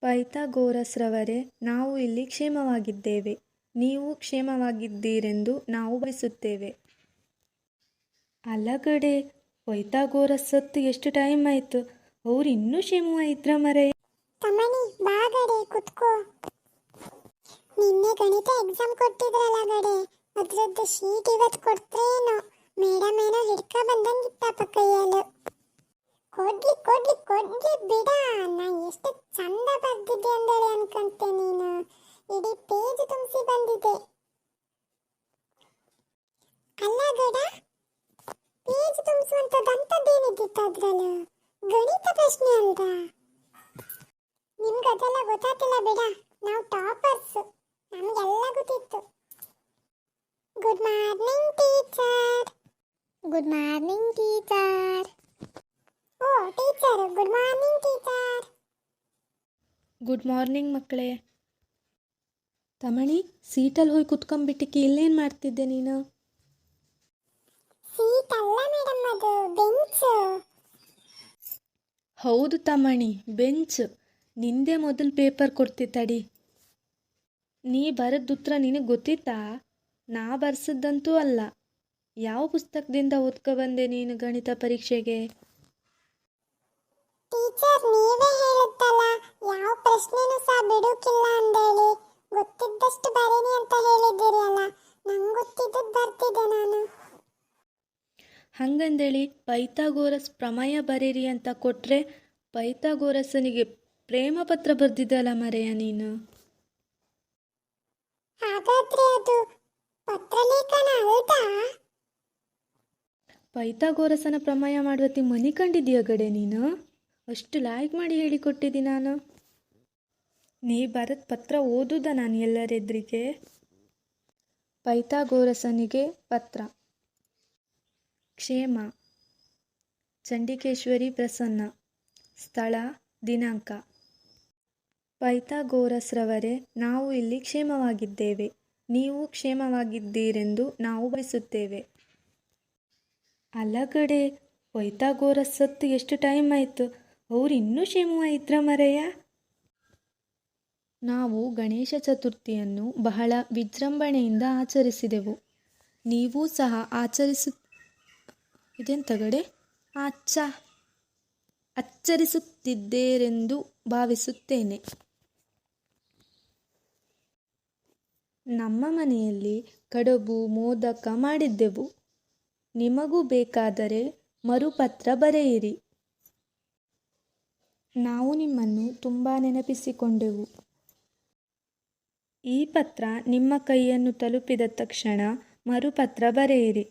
ಪೈಥಾಗೋರಸ್ರವರೇ, ನಾವು ಇಲ್ಲಿ ಕ್ಷೇಮವಾಗಿದ್ದೇವೆ, ನೀವು ಕ್ಷೇಮವಾಗಿದ್ದೀರೆಂದು ನಾವು ಭಾವಿಸುತ್ತೇವೆ. ಅಲಗಡೆ, ಪೈಥಾಗೋರಸ್ ಸತ್ತು ಎಷ್ಟು ಟೈಮ್ ಆಯ್ತು, ಅವ್ರು ಇನ್ನೂ ಕ್ಷೇಮವಾಗಿದ್ರ ಮರೆಯ. ತಮ್ಮನಿ ಬಾಗಡೆ ಕುತ್ಕೋ. ನಿನ್ನೆ ಗಣಿತ ಎಕ್ಸಾಮ್ ಕೊಟ್ಟಿದ್ರಲ್ಲ ಗಡೆ, ಅದ್ರದ್ದು ಶೀಟ್ ಇವತ್ತು ಕೊಡ್ತ್ರೇನೋ. ಮೇಡಮ್ ಏನೋ ಹಿಡ್ಕ ಬಂದಂಗಿತ್ತಪ್ಪ ಕೈಯಲ್ಲಿ. ಕೊಡ್ಲಿ ಕೊಡ್ಲಿ ಕೊಡ್ಲಿ ಬಿಡ. ನಾ ಎಷ್ಟು ಚಂದ ಬರ್ದಿದ್ದೆ ಅಂದರೆ ಅನ್ಕಂತೆ ನೀನು. ಇಡೀ ಪೇಜ್ ತುಂಬಿಸಿ ಬಂದಿದೆ. ಅಲ್ಲ ಗಡ, ಪೇಜ್ ತುಂಬಿಸುವಂಥದ್ದಂಥದ್ದೇನಿದ್ದಿತ್ತು ಅದ್ರಲ್ಲ? ಗಣಿತ ಪ್ರಶ್ನೆ ಅಲ್ದ? ನಿಮ್ಗದೆಲ್ಲ ಗೊತ್ತಾಗ್ತಿಲ್ಲ ಬಿಡ, ನಾವು ಟಾಪರ್ಸ್, ನಮಗೆಲ್ಲ ಗೊತ್ತಿತ್ತು. Good morning teacher. Good morning teacher. ಓ teacher, good morning teacher. Good morning ಮಕ್ಕಳೇ. ತಮಣಿ, ಸೀಟಲ್ಲಿ ಹೋಗಿ ಕುತ್ಕೊಂಡ್ಬಿಟ್ಟಿಕ್ಕೆ ಇಲ್ಲೇನು ಮಾಡ್ತಿದ್ದೆ ನೀನು? ಸೀಟ್ ಅಲ್ಲ ಮೇಡಮ್, ಅದು ಬೆಂಚ್. ಹೌದು ತಮಣಿ, ಬೆಂಚ್. ನಿಂದೆ ಮೊದಲು ಪೇಪರ್ ಕೊಡ್ತಿತ್ತಡಿ. ನೀ ಬರೆದ ಉತ್ತರ ನಿನಗೆ ಗೊತ್ತಿತ್ತಾ? ನಾ ಬರ್ಸದ್ದಂತೂ ಅಲ್ಲ. ಯಾವ ಪುಸ್ತಕದಿಂದ ಓದ್ಕೊ ಬಂದೆ ನೀನು ಗಣಿತ ಪರೀಕ್ಷೆಗೆ? ಟೀಚರ್ ನೀವೇ ಹೇಳುತ್ತಲ್ಲ, ಯಾವ ಪ್ರಶ್ನೆನೂ ಸಹ ಬಿಡುಕಿಲ್ಲ ಅಂದೇಳಿ. ಗೊತ್ತಿದ್ದಷ್ಟು ಬರೀನಿ ಅಂತ ಹೇಳಿದ್ದೀರಿ ಅಲ್ಲ, ನಂಗೆ ಗೊತ್ತಿದ್ದದ್ದು ಬರ್ತಿದ್ದೆ ನಾನು. ಹಂಗಂದೇಳಿ ಪೈಥಾಗೋರಸ್ ಪ್ರಮೇಯ ಬರೀರಿ ಅಂತ ಕೊಟ್ರೆ ಪೈಥಾಗೋರಸನಿಗೆ ಪ್ರೇಮ ಪತ್ರ ಬರ್ದಿದ್ದಲ್ಲ ಮರೆಯ ನೀನು. ಹಾಗಾದ್ರೆ ಅದು ಪತ್ರಲೇಖನ ಅಲ್ದಾ? ಪೈಥಾಗೋರಸನ ಪ್ರಮೇಯ ಮಾಡುವತ್ತಿ ಮನೆ ಕಂಡಿದ್ದೀಯ ಗಡೆ ನೀನು? ಅಷ್ಟು ಲಾಯ್ಕ್ ಮಾಡಿ ಹೇಳಿಕೊಟ್ಟಿದ್ದಿ ನಾನು. ನೀ ಬರೆದ ಪತ್ರ ಓದುದ ನಾನು ಎಲ್ಲರೆದ್ರಿಗೆ. ಪೈಥಾಗೋರಸನಿಗೆ ಪತ್ರ. ಕ್ಷೇಮ, ಚಂಡಿಕೇಶ್ವರಿ ಪ್ರಸನ್ನ. ಸ್ಥಳ, ದಿನಾಂಕ. ಪೈಥಾಗೋರಸ್ರವರೇ, ನಾವು ಇಲ್ಲಿ ಕ್ಷೇಮವಾಗಿದ್ದೇವೆ, ನೀವು ಕ್ಷೇಮವಾಗಿದ್ದೀರೆಂದು ನಾವು ಭಾವಿಸುತ್ತೇವೆ. ಅಲಗಡೆ, ಪೈಥಾಗೋರಸ್ ಸತ್ತು ಎಷ್ಟು ಟೈಮ್ ಆಯ್ತು, ಅವ್ರು ಇನ್ನೂ ಕ್ಷೇಮವಾಗಿದ್ರ ಮರೆಯ. ನಾವು ಗಣೇಶ ಚತುರ್ಥಿಯನ್ನು ಬಹಳ ವಿಜೃಂಭಣೆಯಿಂದ ಆಚರಿಸಿದೆವು. ನೀವೂ ಸಹ ಆಚರಿಸುತ್ತಿದ್ದೇರೆಂದು ಭಾವಿಸುತ್ತೇನೆ. ನಮ್ಮ ಮನೆಯಲ್ಲಿ ಕಡುಬು ಮೋದಕ ಮಾಡಿದ್ದೆವು. ನಿಮಗೂ ಬೇಕಾದರೆ ಮರುಪತ್ರ ಬರೆಯಿರಿ. ನಾವು ನಿಮ್ಮನ್ನು ತುಂಬ ನೆನಪಿಸಿಕೊಂಡೆವು. ಈ ಪತ್ರ ನಿಮ್ಮ ಕೈಯನ್ನು ತಲುಪಿದ ತಕ್ಷಣ ಮರುಪತ್ರ ಬರೆಯಿರಿ.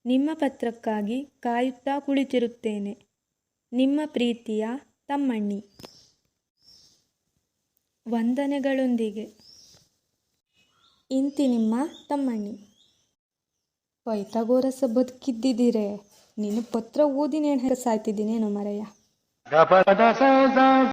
ನಿಮ್ಮ ಪತ್ರಕ್ಕಾಗಿ ಕಾಯುತ್ತಾ ಕುಳಿತಿರುತ್ತೇನೆ. ನಿಮ್ಮ ಪ್ರೀತಿಯ ತಮ್ಮಣ್ಣಿ. ವಂದನೆಗಳೊಂದಿಗೆ ಇಂತಿ ನಿಮ್ಮ ತಮ್ಮಣ್ಣಿ. ಪೈಥಾಗೋರಸ ಬದುಕಿದ್ದಿದ್ದೀರೇ, ನೀನು ಪತ್ರ ಓದಿ ನೇಣು ಸಾಯ್ತಿದ್ದೀನೇನೋ ಮರೆಯ.